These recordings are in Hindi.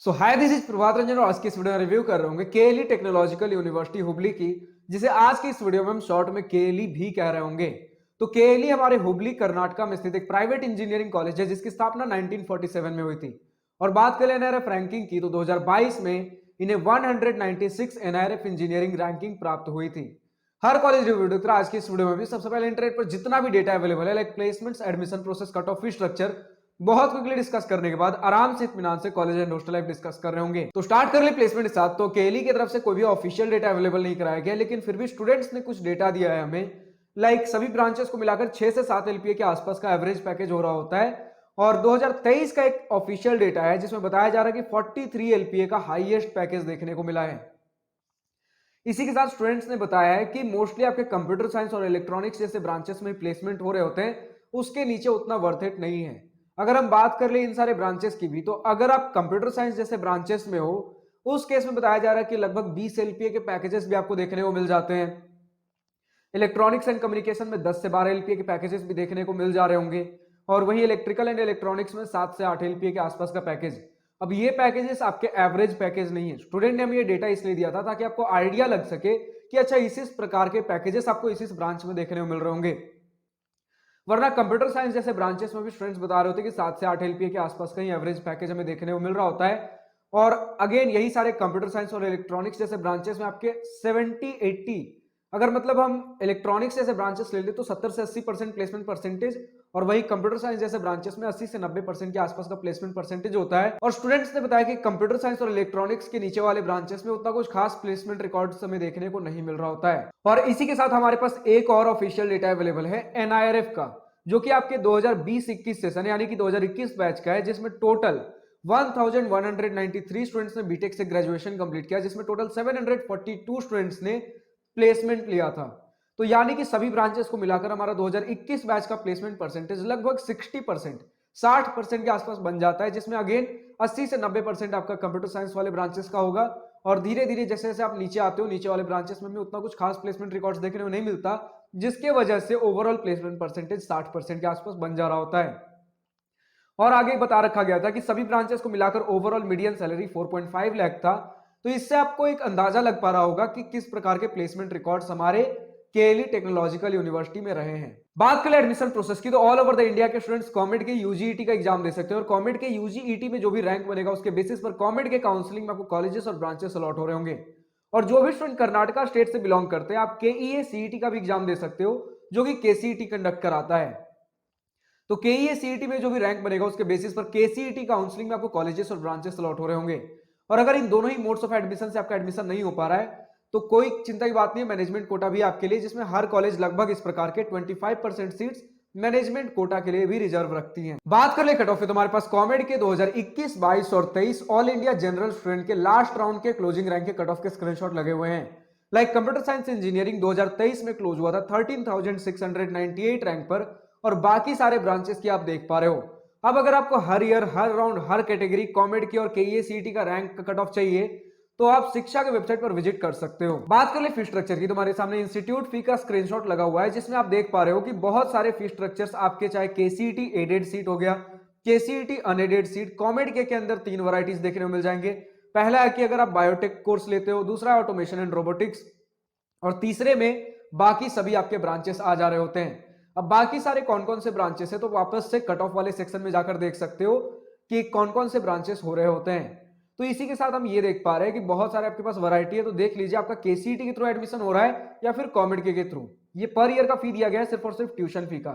So hi, this is Prabhat Ranjan और आज की इस वीडियो में रिव्यू कर रहे होंगे केएलई टेक्नोलॉजिकल यूनिवर्सिटी हुबली की, जिसे आज की इस वीडियो में हम शॉर्ट में केएलई भी कह रहे होंगे। तो केएलई हमारे हुबली कर्नाटका में स्थित एक प्राइवेट इंजीनियरिंग कॉलेज है जिसकी स्थापना 1947 में हुई थी। और बात करें एनआईआरएफ रैंकिंग की तो 2022 में इन्हें 196 एनआईआरएफ इंजीनियरिंग रैंकिंग प्राप्त हुई थी। हर कॉलेज रिव्यू की तरह आज की इस वीडियो में भी सबसे पहले इंटरनेट पर जितना भी डेटा अवेलेबल है, like placements, admission process, cut off fee structure, बहुत क्विकली डिस्कस करने के बाद आराम से इत्मीनान से college and hostel life discuss कर रहे होंगे। तो स्टार्ट कर ले प्लेसमेंट के साथ। तो केएलई की तरफ से कोई भी ऑफिशियल डेटा अवेलेबल नहीं कराया गया, लेकिन फिर भी स्टूडेंट्स ने कुछ डेटा दिया है हमें। लाइक सभी ब्रांचेस को मिलाकर 6 से 7 एलपीए के आसपास का एवरेज पैकेज हो रहा होता है। और 2023 का एक ऑफिशियल डेटा है जिसमें बताया जा रहा है कि 43 एलपीए का हाईएस्ट पैकेज देखने को मिला है। इसी के साथ स्टूडेंट्स ने बताया है कि मोस्टली आपके कंप्यूटर साइंस और इलेक्ट्रॉनिक्स जैसे ब्रांचेस में प्लेसमेंट हो रहे होते हैं, उसके नीचे उतना वर्थ इट नहीं है। अगर हम बात कर ले इन सारे ब्रांचेस की भी, तो अगर आप कंप्यूटर साइंस जैसे ब्रांचेस में हो, उस केस में बताया जा रहा है कि लगभग 20 एलपीए के पैकेजेस भी आपको देखने को मिल जाते हैं। इलेक्ट्रॉनिक्स एंड कम्युनिकेशन में 10 से 12 एलपीए के पैकेजेस भी देखने को मिल जा रहे होंगे। और वही इलेक्ट्रिकल एंड इलेक्ट्रॉनिक्स में 7 से 8 एलपीए के आसपास का पैकेज। अब ये पैकेजेस आपके एवरेज पैकेज नहीं है। स्टूडेंट ने हमें ये डेटा इसलिए दिया था ताकि आपको आइडिया लग सके कि अच्छा इस प्रकार के पैकेजेस आपको इस ब्रांच में देखने को मिल रहे होंगे। वरना कंप्यूटर साइंस जैसे ब्रांचेस में भी स्टूडेंट्स बता रहे होते कि 7 से 8 एलपीए के आसपास का ही एवरेज पैकेज हमें देखने को मिल रहा होता है। और अगेन यही सारे कंप्यूटर साइंस और इलेक्ट्रॉनिक्स जैसे ब्रांचेस में आपके 70-80, अगर मतलब हम इलेक्ट्रॉनिक्स जैसे ब्रांचेस ले ले तो 70 से 80% प्लेसमेंट परसेंटेज, और वही कंप्यूटर साइंस जैसे ब्रांचेस में 80 से 90% के आसपास का प्लेसमेंट परसेंटेज होता है। और स्टूडेंट्स ने बताया कि कंप्यूटर साइंस और इलेक्ट्रॉनिक्स के नीचे वाले ब्रांचेस में उतना कुछ खास प्लेसमेंट रिकॉर्ड्स हमें देखने को नहीं मिल रहा होता है। और इसी के साथ हमारे पास एक और ऑफिशियल डेटा अवेलेबल है एनआईआरएफ का, जो कि आपके 2020-21 सेशन यानी कि 2021 बैच का है, जिसमें टोटल 1193 स्टूडेंट्स ने बीटेक से ग्रेजुएशन कंप्लीट किया, जिसमें टोटल 742 स्टूडेंट्स ने प्लेसमेंट लिया था। तो यानी कि सभी ब्रांचेस को मिलाकर हमारा 2021 बैच का प्लेसमेंट परसेंटेज लगभग 60%, 60% के आसपास बन जाता है, जिसमें अगेन 80 से 90% आपका कंप्यूटर साइंस वाले ब्रांचेस का होगा। और धीरे धीरे जैसे जैसे आप नीचे आते हो, नीचे वाले ब्रांचेस में भी उतना कुछ खास प्लेसमेंट रिकॉर्ड्स देखने को नहीं मिलता, जिसके वजह से ओवरऑल प्लेसमेंट परसेंटेज 60% के आसपास बन जा रहा होता है। और आगे बता रखा गया था कि सभी ब्रांचेस को मिलाकर ओवरऑल मीडियन सैलरी 4.5 लाख था। तो इससे आपको एक अंदाजा लग पा रहा होगा कि किस प्रकार के प्लेसमेंट रिकॉर्ड्स हमारे केएलई टेक्नोलॉजिकल यूनिवर्सिटी में रहे हैं। बात करें एडमिशन प्रोसेस की, तो ऑल ओवर द इंडिया के स्टूडेंट्स कॉमेड के यूजीईटी का एग्जाम दे सकते हैं। और कॉमेड के यूजीईटी में जो भी रैंक बनेगा उसके बेसिस पर कॉमेड के काउंसलिंग में आपको कॉलेजेस और ब्रांचेस अलॉट हो रहे होंगे। और जो भी स्टूडेंट कर्नाटका स्टेट से बिलोंग करते हैं, आप केईए सीईटी का भी एग्जाम दे सकते हो, जो कि केसीईटी कंडक्ट कराता है। तो केईए सीईटी में जो भी रैंक बनेगा उसके बेसिस पर केसीईटी काउंसलिंग में आपको कॉलेजेस और ब्रांचेस अलॉट हो रहे होंगे। और अगर इन दोनों ही मोड्स ऑफ एडमिशन से आपका एडमिशन नहीं हो पा रहा है, तो कोई चिंता की बात नहीं है, मैनेजमेंट कोटा भी आपके लिए, जिसमें हर कॉलेज लगभग इस प्रकार के 25% सीट्स मैनेजमेंट कोटा के लिए भी रिजर्व रखती हैं। बात कर ले कट ऑफ, तो हमारे पास कॉमेड के 2021, 22 और 23 ऑल इंडिया जनरल स्टूडेंट के लास्ट राउंड के क्लोजिंग रैंक के कट ऑफ के स्क्रीनशॉट लगे हुए हैं। लाइक कंप्यूटर साइंस इंजीनियरिंग 2023 में क्लोज हुआ था 13,698 रैंक पर, और बाकी सारे ब्रांचेस की आप देख पा रहे हो। अब अगर आपको हर ईयर, हर राउंड, हर कैटेगरी कॉमेड की और केईए सीईटी का रैंक का कट ऑफ चाहिए, तो आप शिक्षा के वेबसाइट पर विजिट कर सकते हो। बात कर ले फी स्ट्रक्चर की, तुम्हारे सामने इंस्टीट्यूट फी का स्क्रीनशॉट लगा हुआ है, जिसमें आप देख पा रहे हो कि बहुत सारे फी स्ट्रक्चर्स आपके, चाहे केसीईटी एडेड सीट हो गया, केसीईटी अनएडेड सीट, कॉमेड के अंदर 3 वैरायटीज देखने को मिल जाएंगे। पहला है कि अगर आप बायोटेक कोर्स लेते हो, दूसरा है ऑटोमेशन एंड रोबोटिक्स, और तीसरे में बाकी सभी आपके ब्रांचेस आ जा रहे होते हैं। अब बाकी सारे कौन कौन से ब्रांचेस है, तो वापस से कट ऑफ वाले सेक्शन में जाकर देख सकते हो कि कौन कौन से ब्रांचेस हो रहे होते हैं। तो इसी के साथ हम ये देख पा रहे हैं कि बहुत सारे आपके पास वैरायटी है। तो देख लीजिए आपका केसीईटी के थ्रू एडमिशन हो रहा है या फिर कॉमेड के थ्रू। ये पर ईयर का फी दिया गया है सिर्फ और सिर्फ ट्यूशन फी का।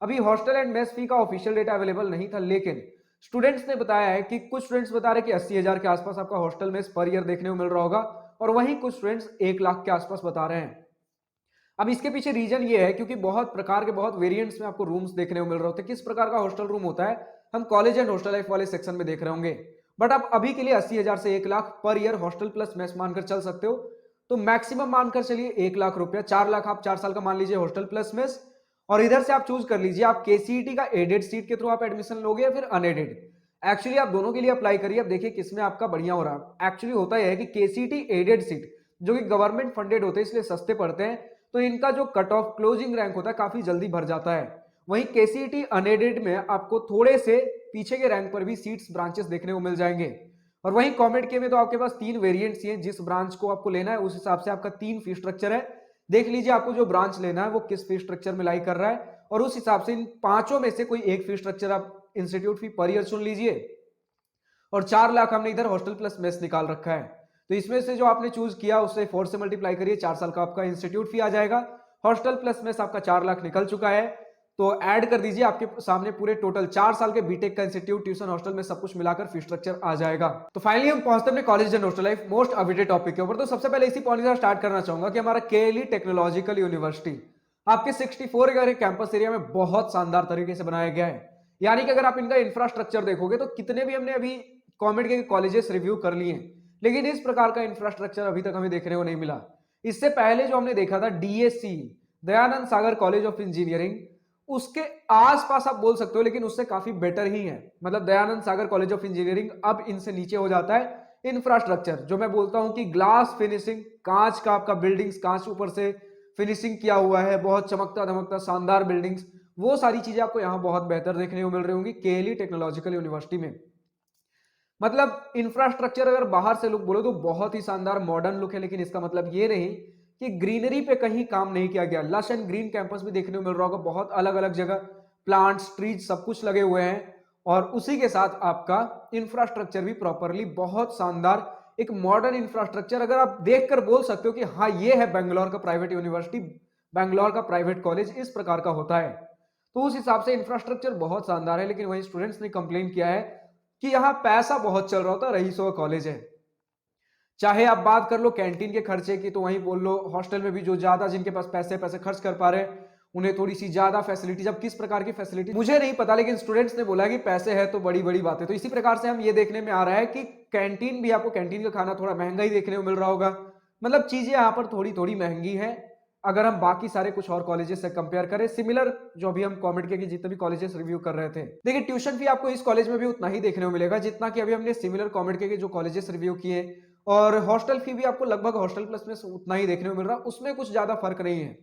अभी हॉस्टल एंड मेस फी का ऑफिशियल डेटा अवेलेबल नहीं था, लेकिन स्टूडेंट्स ने बताया है कि कुछ स्टूडेंट्स बता रहे हैं कि 80,000 के आसपास आपका हॉस्टल मेस पर ईयर देखने को मिल रहा होगा, और वहीं कुछ स्टूडेंट्स 1 लाख के आसपास बता रहे हैं। अब इसके पीछे रीजन ये है क्योंकि बहुत प्रकार के, बहुत वेरिएंट्स में आपको रूम्स देखने को मिल रहे होते हैं। किस प्रकार का हॉस्टल रूम होता है हम कॉलेज एंड हॉस्टल लाइफ वाले सेक्शन में देख रहे होंगे। बट आप अभी के लिए 80,000 से 1 lakh per year hostel plus mess मानकर चल सकते हो। तो मैक्सिमम मानकर चलिए 1 लाख रुपया, 4 लाख आप 4 साल का मान लीजिए हॉस्टल प्लस मेस। और इधर से आप चूज कर लीजिए आप केसीईटी का एडेड सीट के थ्रू आप एडमिशन लोगे या फिर अनएडेड। एक्चुअली आप दोनों के लिए अप्लाई करिए, अब देखिए किसमें आपका बढ़िया हो रहा है। एक्चुअली होता यह है कि केसीईटी एडेड सीट जो कि गवर्नमेंट फंडेड होते हैं, इसलिए सस्ते पड़ते हैं, तो इनका जो कट ऑफ क्लोजिंग रैंक होता है काफी जल्दी भर जाता है। वहीं केसीईटी अनएडेड में आपको थोड़े से पीछे के रैंक पर भी सीट्स ब्रांचेस देखने को मिल जाएंगे। और वहीं कॉमेड के में तो आपके पास 3 वेरिएंट्स हैं, जिस ब्रांच को आपको लेना है उस हिसाब से आपका 3 फी स्ट्रक्चर है। देख लीजिए आपको जो ब्रांच लेना है वो किस फी स्ट्रक्चर में लाई कर रहा है, और उस हिसाब से इन पांचों में से कोई एक फी स्ट्रक्चर आप इंस्टीट्यूट फी पर ईयर चुन लीजिए। और 4 लाख हमने इधर हॉस्टल प्लस मेस निकाल रखा है, तो इसमें से जो आपने चूज किया उससे 4 से मल्टीप्लाई करिए, 4 साल का आपका इंस्टीट्यूट फी आ जाएगा। हॉस्टल प्लस मेस आपका 4 लाख निकल चुका है, तो ऐड कर दीजिए, आपके सामने पूरे टोटल 4 साल के बीटेक का इंस्टीट्यूट, ट्यूशन, हॉस्टल में सब कुछ मिलाकर फी स्ट्रक्चर आ जाएगा। तो फाइनली हम पहुंचते हैं अपने college and hostel life most awaited topic के ऊपर। तो सबसे पहले इसी पॉइंट से स्टार्ट करना चाहूंगा कि हमारा केएलई टेक्नोलॉजिकल यूनिवर्सिटी आपके 64 कैंपस एरिया में बहुत शानदार तरीके से बनाया गया है। यानी कि अगर आप इनका इंफ्रास्ट्रक्चर देखोगे तो कितने भी हमने अभी कॉमेड के कॉलेजेस रिव्यू कर लिए, लेकिन इस प्रकार का इंफ्रास्ट्रक्चर अभी तक हमें देखने को नहीं मिला। इससे पहले जो हमने देखा था DSC, Dayanand Sagar college of engineering, उसके आसपास आप बोल सकते हो, लेकिन उससे काफी बेटर ही है। मतलब दयानंद सागर कॉलेज ऑफ इंजीनियरिंग अब इनसे नीचे हो जाता है। इंफ्रास्ट्रक्चर जो मैं बोलता हूं कि ग्लास फिनिशिंग, कांच का आपका बिल्डिंग्स, कांच ऊपर से फिनिशिंग किया हुआ है, बहुत चमकता धमकता शानदार बिल्डिंग्स, वो सारी चीजें आपको यहाँ बहुत बेहतर देखने को मिल रही होंगी केएलई टेक्नोलॉजिकल यूनिवर्सिटी में। मतलब इंफ्रास्ट्रक्चर अगर बाहर से लुक बोलो तो बहुत ही शानदार मॉडर्न लुक है, लेकिन इसका मतलब ये नहीं कि ग्रीनरी पे कहीं काम नहीं किया गया। लश एंड ग्रीन कैंपस भी देखने को मिल रहा होगा, बहुत अलग अलग जगह प्लांट्स, ट्रीज सब कुछ लगे हुए हैं, और उसी के साथ आपका इंफ्रास्ट्रक्चर भी प्रॉपरली बहुत शानदार, एक मॉडर्न इंफ्रास्ट्रक्चर। अगर आप देखकर बोल सकते हो कि हाँ ये है बेंगलोर का प्राइवेट यूनिवर्सिटी, बेंगलोर का प्राइवेट कॉलेज, इस प्रकार का होता है। तो उस हिसाब से इंफ्रास्ट्रक्चर बहुत शानदार है। लेकिन वही स्टूडेंट्स ने कंप्लेन किया है कि यहाँ पैसा बहुत चल रहा होता है, रईसों का कॉलेज है। चाहे आप बात कर लो कैंटीन के खर्चे की, तो वहीं बोल लो हॉस्टल में भी जो ज्यादा जिनके पास पैसे पैसे खर्च कर पा रहे हैं उन्हें थोड़ी सी ज्यादा फैसिलिटीज, अब किस प्रकार की फैसिलिटी मुझे नहीं पता, लेकिन स्टूडेंट्स ने बोला कि पैसे है तो बड़ी बड़ी बात है। तो इसी प्रकार से हम ये देखने में आ रहा है कि कैंटीन भी, आपको कैंटीन का खाना थोड़ा महंगा ही देखने को मिल रहा होगा। मतलब चीजें यहाँ पर थोड़ी थोड़ी महंगी है अगर हम बाकी सारे कुछ और कॉलेजेस से कंपेयर करें, सिमिलर जो अभी हम कॉमेड के जितने भी कॉलेजेस रिव्यू कर रहे थे। देखिए ट्यूशन फी आपको इस कॉलेज में भी उतना ही देखने को मिलेगा जितना कि अभी हमने सिमिलर कॉमेड के जो कॉलेजेस रिव्यू किए, और हॉस्टल फी भी आपको लगभग हॉस्टल प्लस में उतना ही देखने को मिल रहा, उसमें कुछ ज्यादा फर्क नहीं है।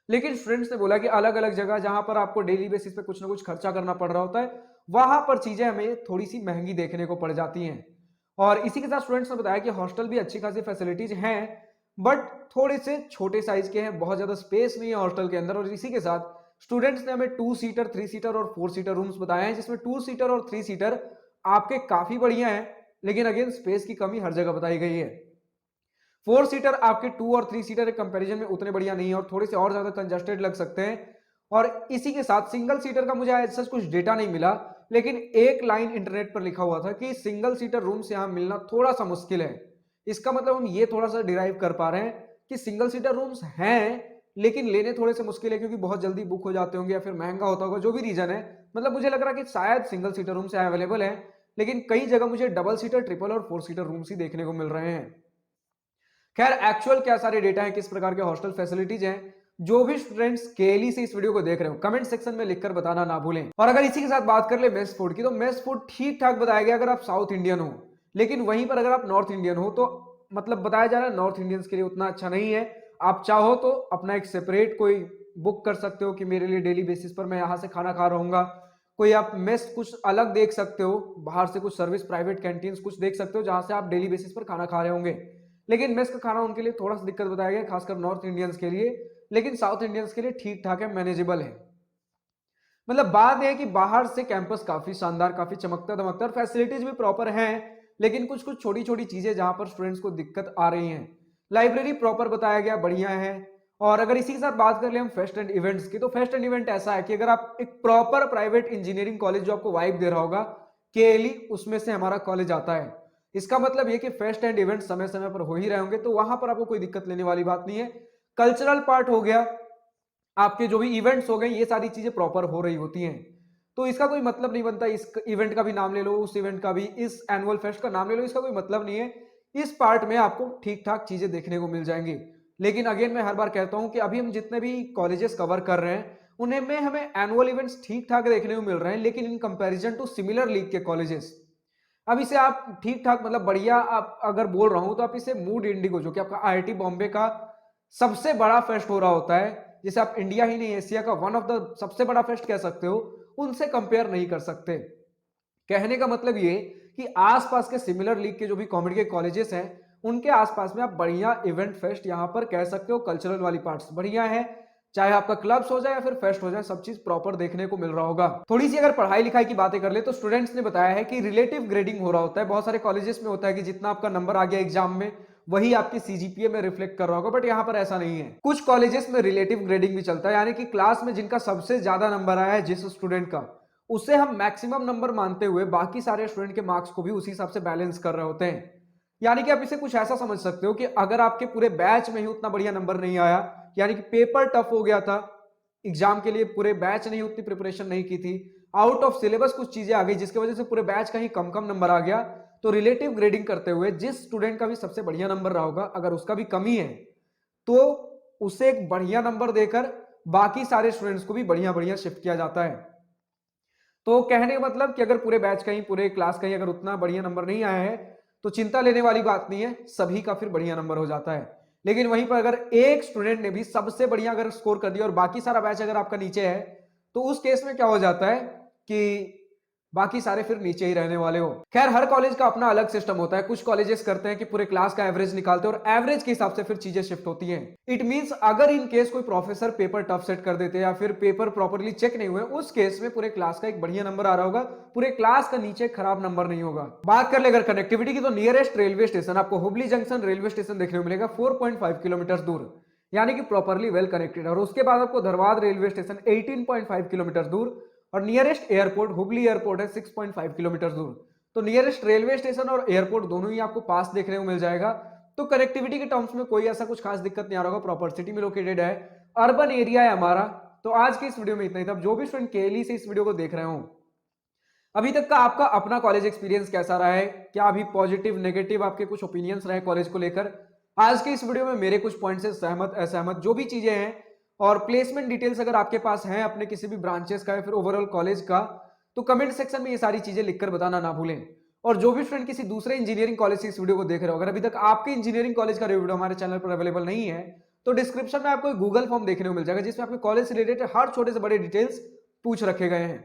लेकिन स्टूडेंट्स ने बोला कि अलग अलग जगह जहां पर आपको डेली बेसिस पे कुछ ना कुछ खर्चा करना पड़ रहा होता है, वहां पर चीजें हमें थोड़ी सी महंगी देखने को पड़ जाती हैं। और इसी के साथ स्टूडेंट्स ने बताया कि हॉस्टल भी अच्छी खासी फैसिलिटीज हैं, बट थोड़े से छोटे साइज के हैं, बहुत ज्यादा स्पेस नहीं है हॉस्टल के अंदर। और इसी के साथ स्टूडेंट्स ने हमें 2 सीटर, 3 सीटर और 4 सीटर रूम्स बताए हैं, जिसमें 2 सीटर और 3 सीटर आपके काफी बढ़िया हैं, लेकिन अगेन स्पेस की कमी हर जगह बताई गई है। 4 सीटर आपके 2 और 3 सीटर के कंपैरिजन में उतने बढ़िया नहीं है, और थोड़े से और ज्यादा कंजस्टेड लग सकते हैं। और इसी के साथ सिंगल सीटर का मुझे ऐसा कुछ डेटा नहीं मिला, लेकिन एक लाइन इंटरनेट पर लिखा हुआ था कि सिंगल सीटर रूम्स यहां मिलना थोड़ा सा मुश्किल है। इसका मतलब हम ये थोड़ा सा डिराइव कर पा रहे हैं कि सिंगल सीटर रूम्स हैं, लेकिन लेने थोड़े से मुश्किल है, क्योंकि बहुत जल्दी बुक हो जाते होंगे या फिर महंगा होता होगा, जो भी रीजन है। मतलब मुझे लग रहा है कि शायद सिंगल सीटर रूम्स अवेलेबल है, लेकिन कई जगह मुझे डबल सीटर, ट्रिपल और 4 सीटर रूम्स ही देखने को मिल रहे हैं। खैर एक्चुअल क्या सारे डेटा है, किस प्रकार के हॉस्टल फैसिलिटीज हैं, जो भी स्टूडेंट्स केएलई से इस वीडियो को देख रहे हो कमेंट सेक्शन में लिखकर बताना ना भूलें। और अगर इसी के साथ बात कर ले मेस फूड की, तो मेस फूड ठीक ठाक बताया गया अगर आप साउथ इंडियन हो, लेकिन वहीं पर अगर आप नॉर्थ इंडियन हो तो मतलब बताया जा रहा है नॉर्थ इंडियंस के लिए उतना अच्छा नहीं है। आप चाहो तो अपना एक सेपरेट कोई बुक कर सकते हो कि मेरे लिए डेली बेसिस पर मैं यहाँ से खाना खा रहूंगा। कोई आप मेस कुछ अलग देख सकते हो, बाहर से कुछ सर्विस प्राइवेट कैंटीन कुछ देख सकते हो जहां से आप डेली बेसिस पर खाना खा रहे होंगे। लेकिन मेस का खाना उनके लिए थोड़ा सा दिक्कत बताया गया, खासकर नॉर्थ इंडियंस के लिए, लेकिन साउथ इंडियंस के लिए ठीक ठाक है, मैनेजेबल है। मतलब बात है कि बाहर से कैंपस काफी शानदार, काफी चमकता धमकता, फैसिलिटीज भी प्रॉपर हैं, लेकिन कुछ कुछ छोटी छोटी चीजें जहां पर स्टूडेंट्स को दिक्कत आ रही हैं। लाइब्रेरी प्रॉपर बताया गया, बढ़िया है। और अगर इसी के साथ बात कर ले हम फेस्ट एंड इवेंट्स की, तो फेस्ट एंड इवेंट ऐसा है कि अगर आप एक प्रॉपर प्राइवेट इंजीनियरिंग कॉलेज जो आपको वाइब दे रहा होगा केएलई, उसमें से हमारा कॉलेज आता है। इसका मतलब ये कि फेस्ट एंड इवेंट समय समय पर हो ही रहे होंगे, तो वहां पर आपको कोई दिक्कत लेने वाली बात नहीं है। कल्चरल पार्ट हो गया, आपके जो भी इवेंट्स हो गए, ये सारी चीजें प्रॉपर हो रही होती हैं। तो इसका कोई मतलब नहीं बनता इस इवेंट का भी नाम ले लो, उस इवेंट का भी, इस एनुअल फेस्ट का नाम ले लो, इसका कोई मतलब नहीं है। इस पार्ट में आपको ठीक ठाक चीजें देखने को मिल जाएंगी। लेकिन अगेन मैं हर बार कहता हूं कि अभी हम जितने भी कॉलेजेस कवर कर रहे हैं उन्हें में हमें एनुअल इवेंट्स ठीक ठाक देखने को मिल रहे हैं, लेकिन in comparison to similar league के कॉलेजेस, अब इसे आप ठीक ठाक मतलब बढ़िया आप अगर बोल रहा हूं तो आप इसे मूड इंडिगो, जो कि आपका आईआईटी बॉम्बे का सबसे बड़ा फेस्ट हो रहा होता है, जिसे आप इंडिया ही नहीं एशिया का वन ऑफ द सबसे बड़ा फेस्ट कह सकते हो, उनसे कंपेयर नहीं कर सकते। कहने का मतलब ये कि आसपास के सिमिलर लीग के जो भी कॉमेडी के कॉलेजेस हैं उनके आसपास में आप बढ़िया इवेंट फेस्ट यहाँ पर कह सकते हो, कल्चरल वाली पार्ट्स बढ़िया है, चाहे आपका क्लब्स हो जाए या फिर फेस्ट हो जाए, सब चीज प्रॉपर देखने को मिल रहा होगा। थोड़ी सी अगर पढ़ाई लिखाई की बातें कर ले तो स्टूडेंट्स ने बताया है कि रिलेटिव ग्रेडिंग हो रहा होता है। बहुत सारे कॉलेजेस में होता है कि जितना आपका नंबर आ गया एग्जाम में वही आपकी सीजीपीए में रिफ्लेक्ट कर रहा होगा, बट यहाँ पर ऐसा नहीं है। कुछ कॉलेजेस में रिलेटिव ग्रेडिंग भी चलता है, यानी कि क्लास में जिनका सबसे ज्यादा नंबर आया है जिस स्टूडेंट का, उसे हम मैक्सिमम नंबर मानते हुए बाकी सारे स्टूडेंट के मार्क्स को भी उसी हिसाब से बैलेंस कर रहे होते हैं। यानी कि आप इसे कुछ ऐसा समझ सकते हो कि अगर आपके पूरे बैच में ही उतना बढ़िया नंबर नहीं आया, यानी कि पेपर टफ हो गया था एग्जाम के लिए, पूरे बैच ने उतनी प्रिपरेशन नहीं की थी, आउट ऑफ सिलेबस कुछ चीजें आ गई जिसकी वजह से पूरे बैच का ही कम कम नंबर आ गया, तो रिलेटिव ग्रेडिंग करते हुए जिस स्टूडेंट का भी सबसे बढ़िया नंबर रहा होगा, अगर उसका भी कमी है तो उसे एक बढ़िया नंबर देकर बाकी सारे स्टूडेंट्स को भी बढ़िया बढ़िया शिफ्ट किया जाता है। तो कहने का मतलब कि अगर पूरे बैच का ही, पूरे क्लास का ही अगर उतना बढ़िया नंबर नहीं आया है तो चिंता लेने वाली बात नहीं है, सभी का फिर बढ़िया नंबर हो जाता है। लेकिन वहीं पर अगर एक स्टूडेंट ने भी सबसे बढ़िया अगर स्कोर कर दिया और बाकी सारा बैच अगर आपका नीचे है, तो उस केस में क्या हो जाता है कि बाकी सारे फिर नीचे ही रहने वाले हो। खैर, हर कॉलेज का अपना अलग सिस्टम होता है। कुछ कॉलेजेस करते हैं कि पूरे क्लास का एवरेज निकालते हैं और एवरेज के हिसाब से फिर चीजें शिफ्ट होती हैं। इट मींस अगर इन केस कोई प्रोफेसर पेपर टफ सेट कर देते या फिर पेपर प्रॉपर्ली चेक नहीं हुए, उस केस में पूरे क्लास का एक बढ़िया नंबर आ रहा होगा, पूरे क्लास का नीचे खराब नंबर नहीं होगा। बात कर ले अगर कनेक्टिविटी की, तो नियरेस्ट रेलवे स्टेशन आपको हुबली जंक्शन रेलवे स्टेशन देखने को मिलेगा 4.5 किलोमीटर दूर, यानी कि प्रॉपर्ली वेल कनेक्टेड। और उसके बाद आपको धरवाद रेलवे स्टेशन 18.5 किलोमीटर दूर, और नियरेस्ट एयरपोर्ट हुबली एयरपोर्ट है 6.5 किलोमीटर दूर। तो नियरेस्ट रेलवे स्टेशन और एयरपोर्ट दोनों ही आपको पास देखने को मिल जाएगा। तो कनेक्टिविटी के टर्म्स में कोई ऐसा कुछ खास दिक्कत नहीं आ रहा होगा। प्रॉपर सिटी में लोकेटेड है, अर्बन एरिया है हमारा। तो आज की इस वीडियो में इतना ही था। जो भी स्टूडेंट केएलई से इस वीडियो को देख रहे हो, अभी तक का आपका अपना कॉलेज एक्सपीरियंस कैसा रहा है? क्या अभी पॉजिटिव नेगेटिव आपके कुछ ओपिनियंस रहे कॉलेज को लेकर? आज के इस वीडियो में मेरे कुछ पॉइंट से सहमत असहमत जो भी चीजें हैं, और प्लेसमेंट डिटेल्स अगर आपके पास हैं अपने किसी भी ब्रांचेस का या फिर ओवरऑल कॉलेज का, तो कमेंट सेक्शन में ये सारी चीजें लिखकर बताना ना भूलें। और जो भी स्टूडेंट किसी दूसरे इंजीनियरिंग कॉलेज से इस वीडियो को देख रहे हो, अगर अभी तक आपके इंजीनियरिंग कॉलेज का वीडियो हमारे चैनल पर अवेलेबल नहीं है, तो डिस्क्रिप्शन में आपको एक गूगल फॉर्म देखने को मिल जाएगा जिसमें आपके कॉलेज से रिलेटेड हर छोटे से बड़े डिटेल्स पूछ रखे गए हैं।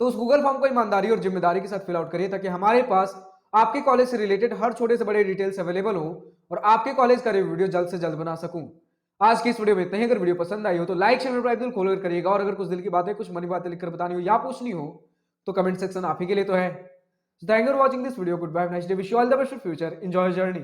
तो उस गूगल फॉर्म को ईमानदारी और जिम्मेदारी के साथ फिल आउट करिए, ताकि हमारे पास आपके कॉलेज से रिलेटेड हर छोटे से बड़े डिटेल्स अवेलेबल हो और आपके कॉलेज का वीडियो जल्द से जल्द बना सकूं। आज की इस वीडियो में इतना ही। अगर वीडियो पसंद आई हो तो लाइक शेयर सब्सक्राइब खोल कर करिएगा, और अगर कुछ दिल की बातें, कुछ मनी बातें लिखकर बतानी हो या पूछनी हो तो कमेंट सेक्शन आप ही के लिए तो है। Thank you for watching this video. Goodbye, nice day, wish you all the best for future, enjoy journey.